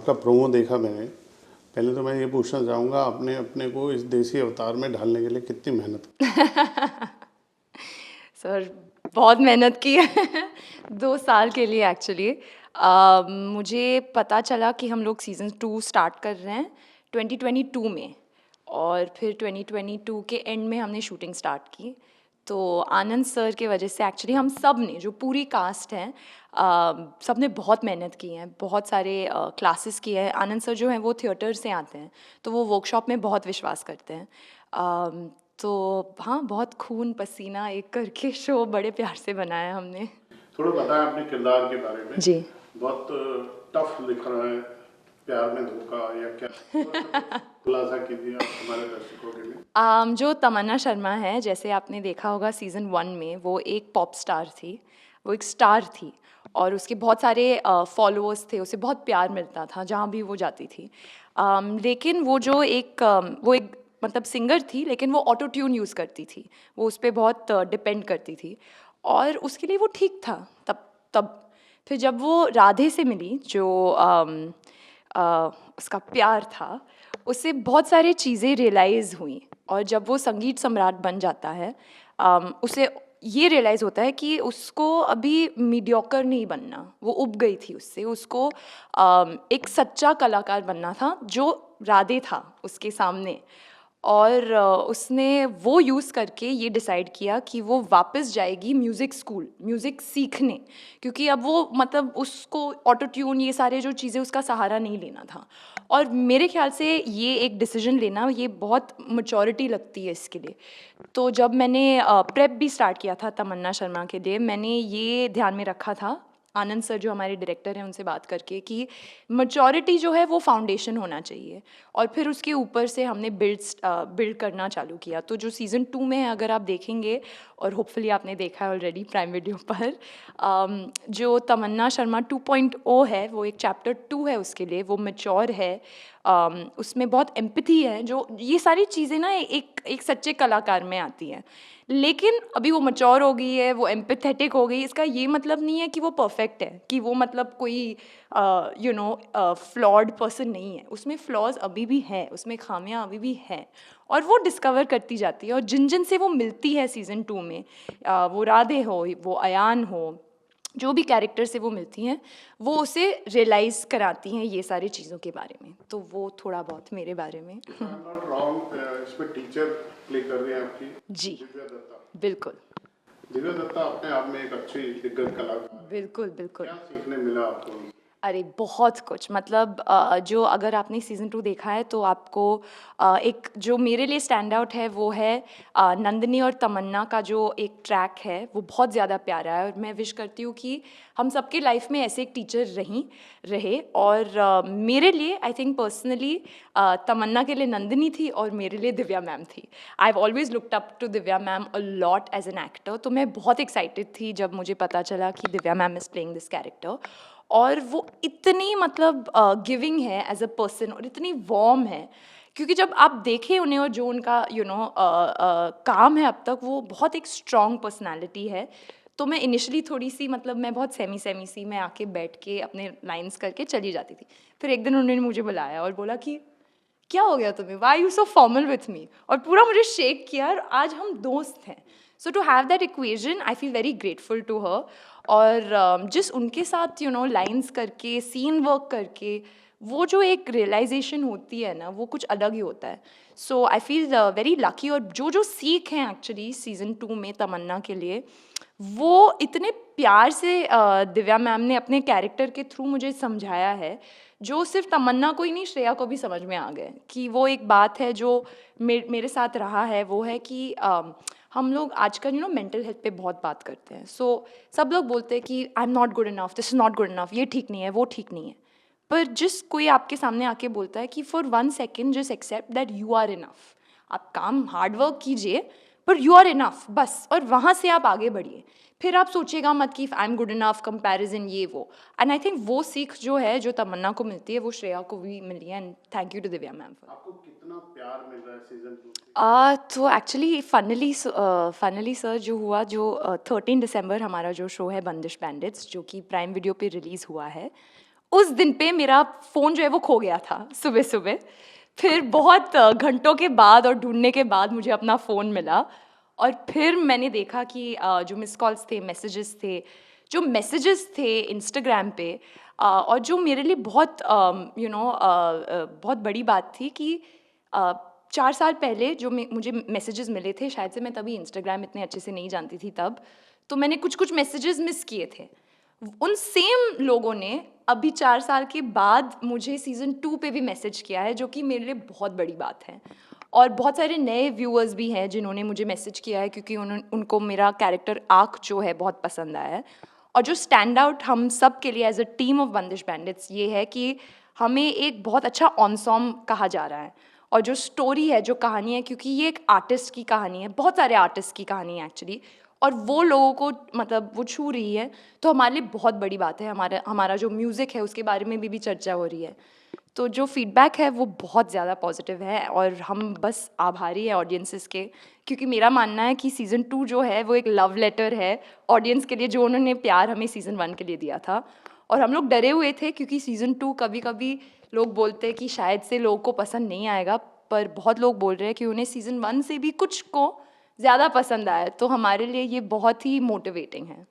आपका प्रोमो देखा मैंने। पहले तो मैं ये पूछना चाहूँगा, आपने अपने को इस देसी अवतार में ढालने के लिए कितनी मेहनत की? सर बहुत मेहनत की है 2 साल के लिए एक्चुअली। मुझे पता चला कि हम लोग सीज़न 2 स्टार्ट कर रहे हैं 2022 में, और फिर 2022 के एंड में हमने शूटिंग स्टार्ट की। तो आनंद सर के वजह से एक्चुअली हम सब ने, जो पूरी कास्ट है, सब ने बहुत मेहनत की है, बहुत सारे क्लासेस किए हैं। आनंद सर जो हैं वो थिएटर से आते हैं, तो वो वर्कशॉप में बहुत विश्वास करते हैं। तो हाँ, बहुत खून पसीना एक करके शो बड़े प्यार से बनाया हमने। थोड़ा बताएं अपने किरदार के बारे में। जी। बहुत टफ लिख रहा है, प्यार में धोखा या क्या? थोड़ा सा कुछ खुलासा कीजिए आप हमारे दर्शकों के लिए। जो तमन्ना शर्मा है, जैसे आपने देखा होगा सीज़न 1 में, वो एक पॉप स्टार थी, वो एक स्टार थी, और उसके बहुत सारे फॉलोअर्स थे, उसे बहुत प्यार मिलता था जहाँ भी वो जाती थी। लेकिन वो एक मतलब सिंगर थी, लेकिन वो ऑटो ट्यून यूज़ करती थी, वो उस पर बहुत डिपेंड करती थी, और उसके लिए वो ठीक था तब तब फिर जब वो राधे से मिली, जो उसका प्यार था, उससे बहुत सारी चीज़ें रियलाइज़ हुई। और जब वो संगीत सम्राट बन जाता है, उसे ये रियलाइज़ होता है कि उसको अभी मीडियोकर नहीं बनना, वो उब गई थी उससे, उसको एक सच्चा कलाकार बनना था, जो राधे था उसके सामने। और उसने वो यूज़ करके ये डिसाइड किया कि वो वापस जाएगी म्यूज़िक स्कूल, म्यूज़िक सीखने, क्योंकि अब वो मतलब उसको ऑटो ट्यून ये सारे जो चीज़ें उसका सहारा नहीं लेना था। और मेरे ख्याल से ये एक डिसीजन लेना, ये बहुत मैच्योरिटी लगती है इसके लिए। तो जब मैंने प्रेप भी स्टार्ट किया था तमन्ना शर्मा के लिए, मैंने ये ध्यान में रखा था, आनंद सर जो हमारे डायरेक्टर हैं उनसे बात करके, कि मैच्योरिटी जो है वो फाउंडेशन होना चाहिए, और फिर उसके ऊपर से हमने बिल्ड करना चालू किया। तो जो सीज़न 2 में है, अगर आप देखेंगे, और होपफुली आपने देखा है ऑलरेडी प्राइम वीडियो पर, जो तमन्ना शर्मा 2.0 है, वो एक चैप्टर 2 है उसके लिए, वो मैच्योर है। उसमें बहुत एम्पैथी है, जो ये सारी चीज़ें ना एक सच्चे कलाकार में आती हैं। लेकिन अभी वो मैच्योर हो गई है, वो एम्पैथेटिक हो गई, इसका ये मतलब नहीं है कि वो परफेक्ट है, कि वो मतलब कोई फ्लॉड पर्सन नहीं है। उसमें फ्लॉज अभी भी हैं, उसमें खामियां अभी भी हैं, और वो डिस्कवर करती जाती है। और जिन जिन से वो मिलती है सीज़न 2 में, वो राधे हो, वो अयान हो, जो भी कैरेक्टर से वो मिलती हैं, वो उसे रियलाइज़ कराती हैं ये सारी चीज़ों के बारे में। तो वो थोड़ा बहुत मेरे बारे में। नॉट रॉन्ग, इसमें टीचर प्ले कर रही हैं आपकी जी, दिव्या दत्ता। बिल्कुल दिव्या दत्ता अपने आप में एक अच्छी दिग्गज कलाकार है। बिल्कुल बिल्कुल। क्या सीखने मिला आपको? अरे बहुत कुछ, मतलब जो अगर आपने सीज़न 2 देखा है, तो आपको एक जो मेरे लिए स्टैंड आउट है, वो है नंदिनी और तमन्ना का जो एक ट्रैक है, वो बहुत ज़्यादा प्यारा है। और मैं विश करती हूँ कि हम सबके लाइफ में ऐसे एक टीचर रहे। और मेरे लिए, आई थिंक पर्सनली, तमन्ना के लिए नंदिनी थी, और मेरे लिए दिव्या मैम थी। I have always looked up to Divya ma'am a lot as an actor. तो मैं बहुत एक्साइटेड थी जब मुझे पता चला कि Divya ma'am is playing this character. और वो इतनी मतलब गिविंग है एज अ पर्सन, और इतनी वार्म है, क्योंकि जब आप देखें उन्हें, और जो उनका काम है अब तक, वो बहुत एक स्ट्रॉन्ग पर्सनालिटी है। तो मैं इनिशियली थोड़ी सी, मतलब मैं बहुत सेमी सी, मैं आके बैठ के अपने लाइंस करके चली जाती थी। फिर एक दिन उन्होंने मुझे बुलाया और बोला कि क्या हो गया तुम्हें, why you so formal with me, और पूरा मुझे शेक किया, और आज हम दोस्त हैं। So to have that equation, I feel very grateful to her. और जिस उनके साथ लाइंस करके, सीन वर्क करके, वो जो एक रियलाइजेशन होती है ना, वो कुछ अलग ही होता है। सो आई फील वेरी लकी। और जो सीख हैं एक्चुअली सीज़न 2 में तमन्ना के लिए, वो इतने प्यार से दिव्या मैम ने अपने कैरेक्टर के थ्रू मुझे समझाया है, जो सिर्फ तमन्ना को ही नहीं, श्रेया को भी समझ में आ गए। कि वो एक बात है जो मेरे साथ रहा है, वो है कि हम लोग आजकल मेंटल हेल्थ पे बहुत बात करते हैं। सो सब लोग बोलते हैं कि I am not good enough, this is not good enough, ये ठीक नहीं है, वो ठीक नहीं है। पर जिस कोई आपके सामने आके बोलता है कि for 1 second just accept that you are enough, आप काम हार्ड वर्क कीजिए, पर यू आर इनफ बस, और वहाँ से आप आगे बढ़िए। फिर आप सोचिएगा मत कि I am good enough, comparison, ये वो। एंड आई थिंक वो सीख जो है, जो तमन्ना को मिलती है, वो श्रेया को भी मिली है। And thank you to Divya ma'am for. आपको कितना प्यार मिल रहा है सीजन 2 से? तो एक्चुअली फाइनली सर जो हुआ, जो 13 दिसंबर हमारा जो शो है बंदिश बैंडिट्स, जो कि प्राइम वीडियो पे रिलीज़ हुआ है, उस दिन पे मेरा फ़ोन जो है वो खो गया था सुबह-सुबह। फिर बहुत घंटों के बाद और ढूँढने के बाद मुझे अपना फ़ोन मिला और फिर मैंने देखा कि जो मिस्ड कॉल्स थे, मैसेजेस थे, जो मैसेजेस थे इंस्टाग्राम पे और जो मेरे लिए बहुत बहुत बड़ी बात थी कि 4 साल पहले जो मुझे मैसेजेस मिले थे, शायद से मैं तभी इंस्टाग्राम इतने अच्छे से नहीं जानती थी तब, तो मैंने कुछ-कुछ मैसेजेस मिस किए थे। उन सेम लोगों ने अभी 4 साल के बाद मुझे सीज़न 2 पे भी मैसेज किया है, जो कि मेरे लिए बहुत बड़ी बात है। और बहुत सारे नए व्यूअर्स भी हैं जिन्होंने मुझे मैसेज किया है क्योंकि उनको मेरा कैरेक्टर आर्क जो है बहुत पसंद आया है। और जो स्टैंड आउट हम सब के लिए एज़ अ टीम ऑफ बंदिश बैंडिट्स ये है कि हमें एक बहुत अच्छा एन्सेम्बल कहा जा रहा है। और जो स्टोरी है, जो कहानी है, क्योंकि ये एक आर्टिस्ट की कहानी है, बहुत सारे आर्टिस्ट की कहानी है एक्चुअली, और वो लोगों को मतलब वो छू रही है, तो हमारे लिए बहुत बड़ी बात है। हमारा हमारा जो म्यूज़िक है उसके बारे में भी चर्चा हो रही है। तो जो फीडबैक है वो बहुत ज़्यादा पॉजिटिव है और हम बस आभारी हैं ऑडियंसेस के, क्योंकि मेरा मानना है कि सीज़न 2 जो है वो एक लव लेटर है ऑडियंस के लिए, जो उन्होंने प्यार हमें सीज़न 1 के लिए दिया था। और हम लोग डरे हुए थे क्योंकि सीज़न 2 कभी-कभी लोग बोलते हैं कि शायद से लोगों को पसंद नहीं आएगा, पर बहुत लोग बोल रहे हैं कि उन्हें सीज़न 1 से भी कुछ को ज़्यादा पसंद आया, तो हमारे लिए ये बहुत ही मोटिवेटिंग है।